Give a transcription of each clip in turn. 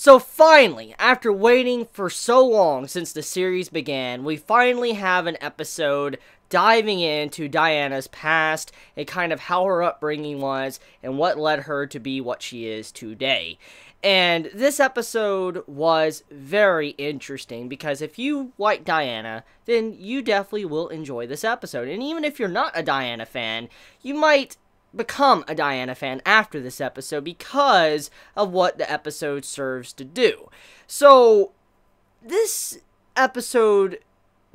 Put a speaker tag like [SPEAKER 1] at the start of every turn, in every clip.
[SPEAKER 1] So finally, after waiting for so long since the series began, we finally have an episode diving into Diana's past and kind of how her upbringing was and what led her to be what she is today. And this episode was very interesting because if you like Diana, then you definitely will enjoy this episode. And even if you're not a Diana fan, you might become a Diana fan after this episode because of what the episode serves to do. So, this episode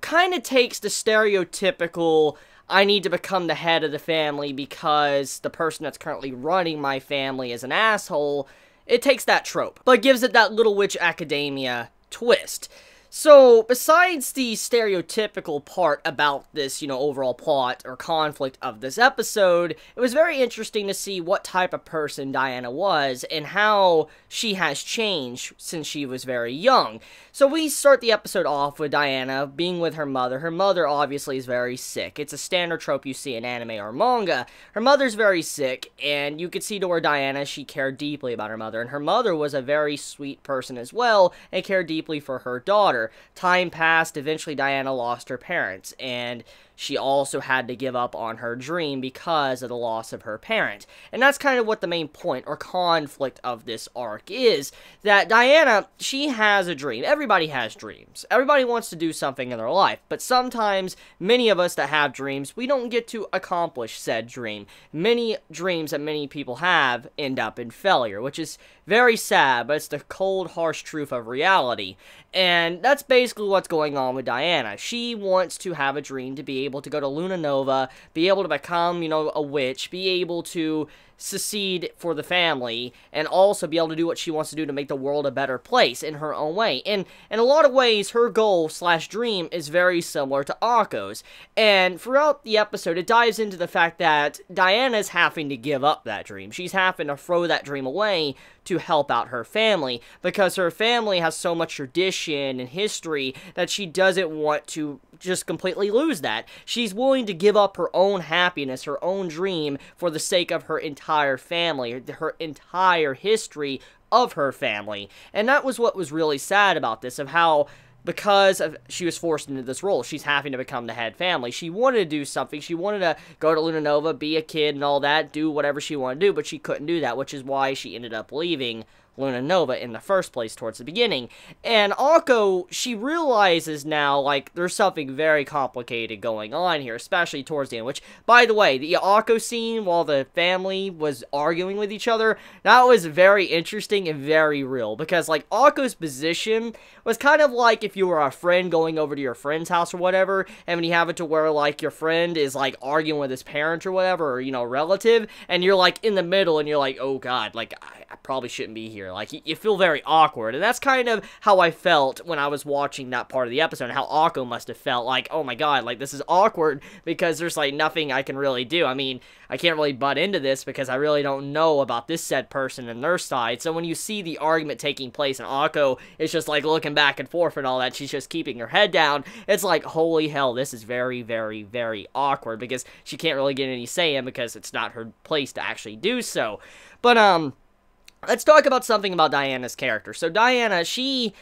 [SPEAKER 1] kind of takes the stereotypical, I need to become the head of the family because the person that's currently running my family is an asshole. It takes that trope, but gives it that Little Witch Academia twist. So, besides the stereotypical part about this, overall plot or conflict of this episode, it was very interesting to see what type of person Diana was and how she has changed since she was very young. So we start the episode off with Diana being with her mother. Her mother obviously is very sick. It's a standard trope you see in anime or manga. Her mother's very sick, and you could see to where Diana, she cared deeply about her mother, and her mother was a very sweet person as well, and cared deeply for her daughter. Time passed, eventually Diana lost her parents, and she also had to give up on her dream because of the loss of her parent. And that's kind of what the main point or conflict of this arc is, that Diana, she has a dream. Everybody has dreams. Everybody wants to do something in their life, but sometimes, many of us that have dreams, we don't get to accomplish said dream. Many dreams that many people have end up in failure, which is very sad, but it's the cold, harsh truth of reality. And that's basically what's going on with Diana. She wants to have a dream to be able to go to Luna Nova, be able to become, a witch, be able to succeed for the family, and also be able to do what she wants to do to make the world a better place in her own way. And in a lot of ways, her goal / dream is very similar to Akko's. And throughout the episode, it dives into the fact that Diana's having to give up that dream. She's having to throw that dream away to help out her family, because her family has so much tradition and history that she doesn't want to just completely lose that. She's willing to give up her own happiness, her own dream, for the sake of her entire family, her entire history of her family. And that was what was really sad about this, of how because she was forced into this role, she's having to become the head family. She wanted to do something. She wanted to go to Luna Nova, be a kid and all that, do whatever she wanted to do, but she couldn't do that, which is why she ended up leaving Luna Nova in the first place towards the beginning. And Akko, she realizes now, there's something very complicated going on here, especially towards the end, which, by the way, the Akko scene while the family was arguing with each other, that was very interesting and very real, because, Akko's position was kind of like if you were a friend going over to your friend's house or whatever, and when you have it to where, your friend is, arguing with his parent or whatever, or, relative, and you're, in the middle, and you're like, oh god, I probably shouldn't be here. You feel very awkward, and that's kind of how I felt when I was watching that part of the episode, and how Akko must have felt, oh my god, this is awkward, because there's, nothing I can really do. I mean, I can't really butt into this, because I really don't know about this said person and their side, so when you see the argument taking place, and Akko is just, looking back and forth and all that, she's just keeping her head down, it's holy hell, this is very, very, very awkward, because she can't really get any say in, because it's not her place to actually do so. But, let's talk about something about Diana's character. So Diana, she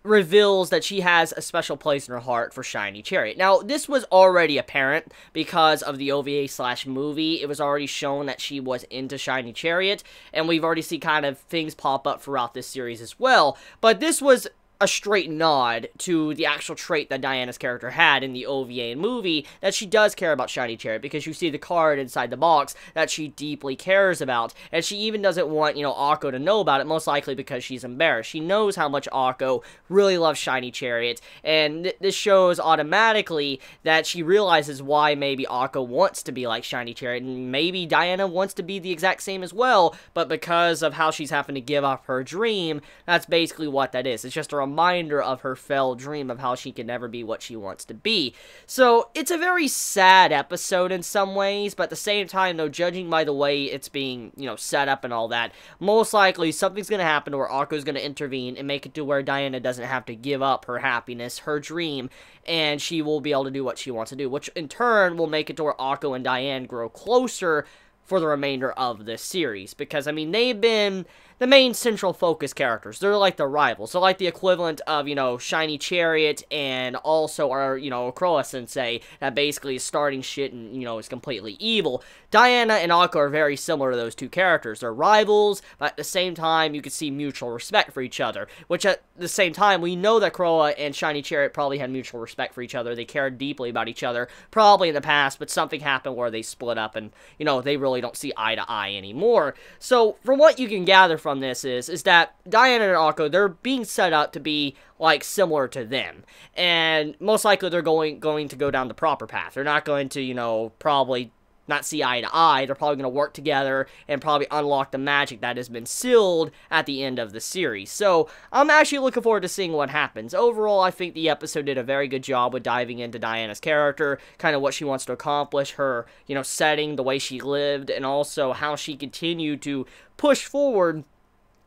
[SPEAKER 1] reveals that she has a special place in her heart for Shiny Chariot. Now, this was already apparent because of the OVA / movie. It was already shown that she was into Shiny Chariot, and we've already seen kind of things pop up throughout this series as well. But this was a straight nod to the actual trait that Diana's character had in the OVA and movie, that she does care about Shiny Chariot, because you see the card inside the box that she deeply cares about, and she even doesn't want, Akko to know about it, most likely because she's embarrassed. She knows how much Akko really loves Shiny Chariot, and this shows automatically that she realizes why maybe Akko wants to be like Shiny Chariot, and maybe Diana wants to be the exact same as well, but because of how she's having to give up her dream, that's basically what that is. It's just a reminder of her failed dream of how she can never be what she wants to be. So, it's a very sad episode in some ways, but at the same time, though, judging by the way it's being, set up and all that, most likely something's going to happen where Akko's going to intervene and make it to where Diana doesn't have to give up her happiness, her dream, and she will be able to do what she wants to do, which in turn will make it to where Akko and Diane grow closer for the remainder of this series, because, I mean, they've been the main central focus characters. They're like the rivals. They're like the equivalent of, you know, Shiny Chariot and also our, you know, Croa Sensei that basically is starting shit and, you know, is completely evil. Diana and Akko are very similar to those two characters. They're rivals, but at the same time, you can see mutual respect for each other. Which at the same time, we know that Croa and Shiny Chariot probably had mutual respect for each other. They cared deeply about each other, probably in the past, but something happened where they split up and, you know, they really don't see eye to eye anymore. So, from what you can gather from this is that Diana and Akko, they're being set up to be, like, similar to them. And most likely they're going to go down the proper path. They're not going to, you know, probably not see eye to eye. They're probably going to work together and probably unlock the magic that has been sealed at the end of the series. So, I'm actually looking forward to seeing what happens. Overall, I think the episode did a very good job with diving into Diana's character, kind of what she wants to accomplish, her, you know, setting, the way she lived, and also how she continued to push forward,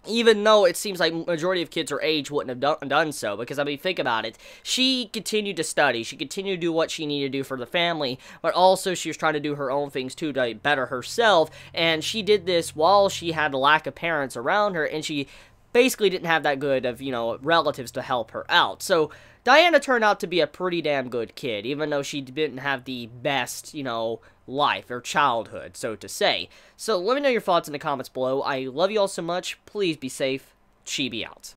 [SPEAKER 1] even though it seems like majority of kids her age wouldn't have done so. Because, I mean, think about it. She continued to study. She continued to do what she needed to do for the family. But also, she was trying to do her own things, too, to better herself. And she did this while she had a lack of parents around her. And she basically didn't have that good of, you know, relatives to help her out. So, Diana turned out to be a pretty damn good kid, even though she didn't have the best, you know, life or childhood, so to say. So let me know your thoughts in the comments below. I love you all so much. Please be safe. Chibi out.